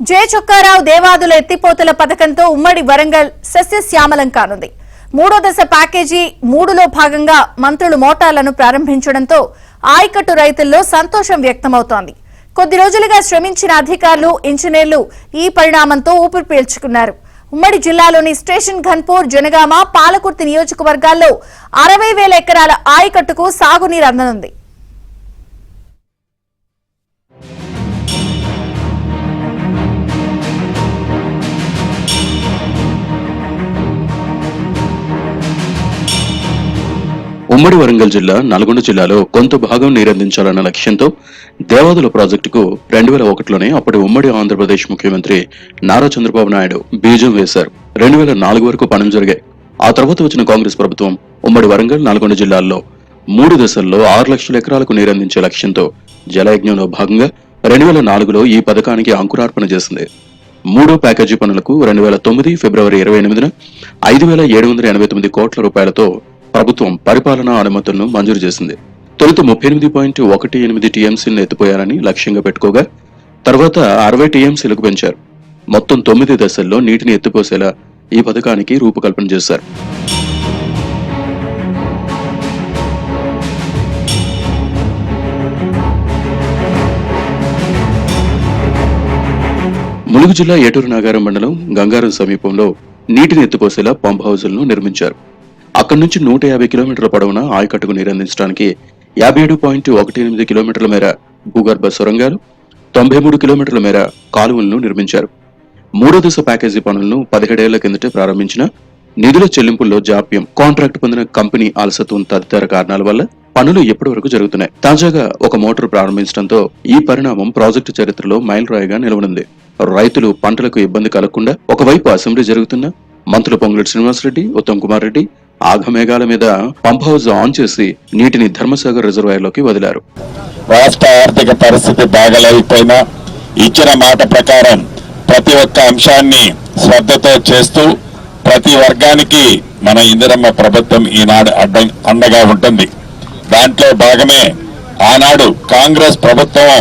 జే చొక్కారావు దేవాదుల ఎత్తిపోతల పథకంతో ఉమ్మడి వరంగల్ సస్యశ్యామలం కానుంది. 3వ దశ ప్యాకేజీ 3లో భాగంగా మంత్రులు మోటార్లను ప్రారంభించడంతో ఆయకట్టు రైతుల్లో సంతోషం వ్యక్తమవుతోంది. కొద్ది రోజులుగా శ్రమించిన అధికారులు, ఇంజనీర్లు ఈ పరిణామంతో ఊపిరి పీల్చుకున్నారు. ఉమ్మడి జిల్లాలోని స్టేషన్ ఘన్పూర్, జనగామ, పాలకుర్తి నియోజకవర్గాల్లో 60,000 ఎకరాల ఆయకట్టుకు సాగునీరు అందనుంది. ఉమ్మడి వరంగల్ జిల్లా నల్గొండ జిల్లాలో కొంత భాగం నీరందించాలన్న లక్ష్యంతో దేవాదుల ప్రాజెక్టుకు 2001లోనే అప్పటి ఉమ్మడి ఆంధ్రప్రదేశ్ ముఖ్యమంత్రి నారా చంద్రబాబు నాయుడు బీజం వేశారు. 2004 వరకు పనులు జరిగాయి. ఆ తర్వాత వచ్చిన కాంగ్రెస్ ప్రభుత్వం ఉమ్మడి వరంగల్, నల్గొండ జిల్లాల్లో 3 దశల్లో 6 లక్షల ఎకరాలకు నీరందించే లక్ష్యంతో జలయజ్ఞంలో భాగంగా 2004లో ఈ పథకానికి అంకురార్పణ చేసింది. 3వ ప్యాకేజీ పనులకు 2009 ఫిబ్రవరి 28న 5,789 కోట్ల రూపాయలతో ప్రభుత్వం పరిపాలనా అనుమతులను మంజూరు చేసింది. తొలుత 38.18 టీఎంసీలను ఎత్తిపోయారని లక్ష్యంగా పెట్టుకోగా తర్వాత 60 టీఎంసీలకు పెంచారు. మొత్తం 9 దశల్లో నీటిని ఎత్తిపోసేలా ఈ పథకానికి రూపకల్పన చేశారు. ములుగు జిల్లా ఏటూరు నాగారం మండలం గంగారం సమీపంలో నీటిని ఎత్తిపోసేలా పంప్ హౌజులను నిర్మించారు. అక్కడి నుంచి 150 కిలోమీటర్ల పొడవున ఆయకట్టుకు నీరందించడానికి 57.18 కిలోమీటర్ల మేర భూగర్భ సొరంగాలు, 93 కిలోమీటర్ల మేర కాలువలను నిర్మించారు. 3వ దశ ప్యాకేజీ పనులను 17 ఏళ్ల కిందటే ప్రారంభించిన నిధుల చెల్లింపుల్లో జాప్యం, కాంట్రాక్ట్ పొందిన కంపెనీ అలసత్వం తదితర కారణాల వల్ల పనులు ఎప్పటి వరకు జరుగుతున్నాయి. తాజాగా ఒక మోటార్ ప్రారంభించడంతో ఈ పరిణామం ప్రాజెక్టు చరిత్రలో మైలురాయిగా నిలవనుంది. రైతులు పంటలకు ఇబ్బంది కలగకుండా ఒకవైపు అసెంబ్లీ జరుగుతున్న మంత్రులు పొంగులేటి శ్రీనివాసరెడ్డి, ఉత్తమ్ కుమార్ రెడ్డి ఆఘమేఘాల మీద పంప్ హౌస్ ఆన్ చేసి నీటిని ధర్మసాగర్ రిజర్వాయర్లోకి వదిలారు. రాష్ట్ర ఆర్థిక పరిస్థితి బాగలేకపోయినా ఇచ్చిన మాట ప్రకారం ప్రతి ఒక్క అంశాన్ని శ్రద్ధతో చేస్తూ ప్రతి వర్గానికి మన ఇందిరమ్మ ప్రభుత్వం ఈనాడు అండగా ఉంటుంది. దాంట్లో భాగమే ఆనాడు కాంగ్రెస్ ప్రభుత్వం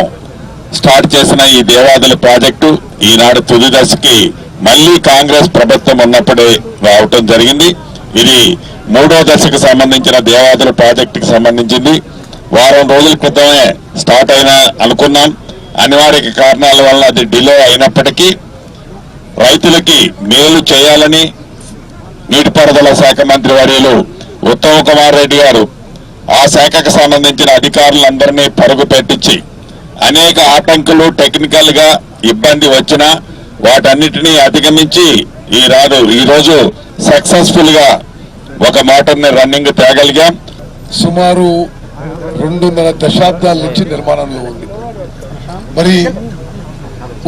స్టార్ట్ చేసిన ఈ దేవాదుల ప్రాజెక్టు ఈనాడు తుది దశకి మళ్లీ కాంగ్రెస్ ప్రభుత్వం ఉన్నప్పుడే రావటం జరిగింది. ఇది 3వ దశకు సంబంధించిన దేవాదుల ప్రాజెక్టుకి సంబంధించింది. వారం రోజుల క్రితమే స్టార్ట్ అయినా అనుకున్నాం. అనివార్య కారణాల వల్ల అది డిలే అయినప్పటికీ రైతులకి మేలు చేయాలని నీటిపారుదల శాఖ మంత్రి వర్యులు ఉత్తమ్ కుమార్ రెడ్డి గారు ఆ శాఖకు సంబంధించిన అధికారులందరినీ పరుగు పెట్టించి అనేక ఆటంకులు, టెక్నికల్ గా ఇబ్బంది వచ్చినా వాటన్నిటినీ అధిగమించి ఈరోజు సక్సెస్ఫుల్ గా ఒక మోటార్ని రన్నింగ్ తేగలిగాం. సుమారు 2.5 దశాబ్దాల నుంచి నిర్మాణంలో ఉంది. మరి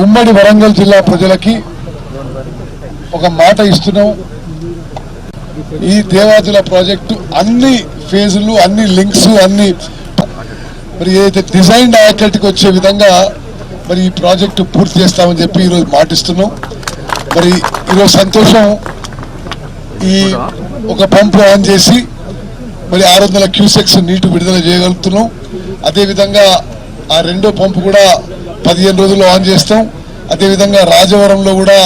ఉమ్మడి వరంగల్ జిల్లా ప్రజలకి ఒక మాట ఇస్తున్నాం. ఈ దేవాదుల ప్రాజెక్టు అన్ని ఫేజులు, అన్ని లింక్స్, అన్ని మరి ఏదైతే డిజైన్ ఆయకట్టుకు వచ్చే విధంగా మరి ఈ ప్రాజెక్టు పూర్తి చేస్తామని చెప్పి ఈరోజు మాటిస్తున్నాం. మరి ఈరోజు సంతోషం, ఈ ఒక పంపు ఆన్ చేసి మరి 600 క్యూసెక్స్ నీటి విడుదల చేయగలుగుతున్నాం. అదేవిధంగా ఆ 2వ పంపు కూడా 15 రోజుల్లో ఆన్ చేస్తాం. అదేవిధంగా రాజవరంలో కూడా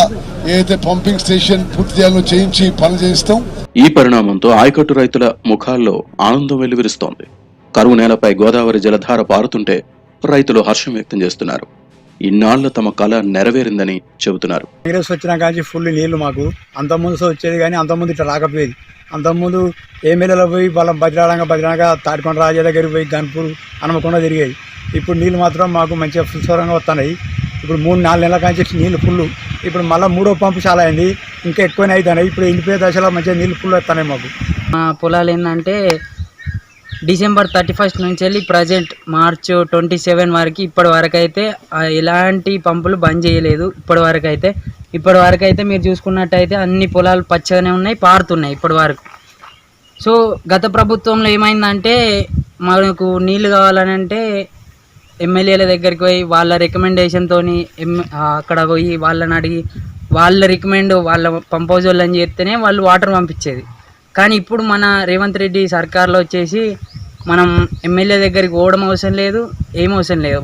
ఏదైతే పంపింగ్ స్టేషన్ పూర్తి చేయాలో చేయించి పనులు చేయిస్తాం. ఈ పరిణామంతో ఆయకట్టు రైతుల ముఖాల్లో ఆనందం వెల్లువిరుస్తోంది. కరువు నేలపై గోదావరి జలధార పారుతుంటే రైతులు హర్షం వ్యక్తం చేస్తున్నారు. ఇన్నాళ్ల తమ కళ నెరవేరిందని చెబుతున్నారు. కాంగ్రెస్ వచ్చినా కానీ ఫుల్ నీళ్లు మాకు అంతకుముందు వచ్చేది, కానీ అంతకుముందు ఇట్లా రాకపోయేది. అంతకుముందు ఎమ్మెల్యేలో పోయి వాళ్ళ బదిలాగా తాటికొండ రాజా దగ్గరికి పోయి గన్పూర్ హనుమకొండ తిరిగేది. ఇప్పుడు నీళ్ళు మాత్రం మాకు మంచిగా సుస్వరంగా వస్తున్నాయి. ఇప్పుడు 3-4 నెలల కానీ నీళ్ళు ఫుల్. ఇప్పుడు మళ్ళీ 3వ పంపు చాలా అయింది, ఇంకా ఎక్కువనే అవుతున్నాయి. ఇప్పుడు ఎండిపోయే దశలో మంచిగా నీళ్ళు ఫుల్ వస్తున్నాయి మాకు. మా పొలాలు ఏంటంటే డిసెంబర్ 31 నుంచి వెళ్ళి ప్రజెంట్ మార్చ్ 27 వరకు ఇప్పటి వరకు అయితే ఎలాంటి పంపులు బంద్ చేయలేదు. ఇప్పటి వరకు అయితే మీరు చూసుకున్నట్టయితే అన్ని పొలాలు పచ్చగానే ఉన్నాయి, పారుతున్నాయి ఇప్పటి వరకు. సో గత ప్రభుత్వంలో ఏమైందంటే మనకు నీళ్లు కావాలని అంటే ఎమ్మెల్యేల దగ్గరికి పోయి వాళ్ళ రికమెండేషన్తో అక్కడ పోయి వాళ్ళని అడిగి వాళ్ళ వాళ్ళ పంప్ హౌస్ వాళ్ళని చేస్తేనే వాళ్ళు వాటర్ పంపించేది. కానీ ఇప్పుడు మన రేవంత్ రెడ్డి సర్కార్లో వచ్చేసి మనం ఎమ్మెల్యే దగ్గరికి పోవడం అవసరం లేదు, ఏం అవసరం లేదు.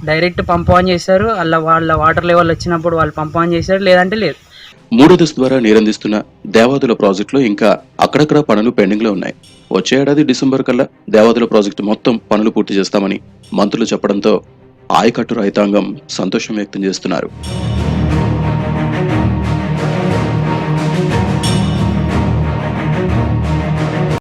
డైరెక్ట్ పంప్ ఆన్ చేస్తారు, అలా వాళ్ళ వాటర్ లెవెల్ వచ్చినప్పుడు వాళ్ళు పంప్ ఆన్ చేస్తారు, లేదంటే లేదు. మూడో దశ ద్వారా నీరందిస్తున్న దేవాదుల ప్రాజెక్టులో ఇంకా అక్కడక్కడ పనులు పెండింగ్ లో ఉన్నాయి. వచ్చే ఏడాది డిసెంబర్ కల్లా దేవాదుల ప్రాజెక్టు మొత్తం పనులు పూర్తి చేస్తామని మంత్రులు చెప్పడంతో ఆయకట్టు రైతాంగం సంతోషం వ్యక్తం చేస్తున్నారు.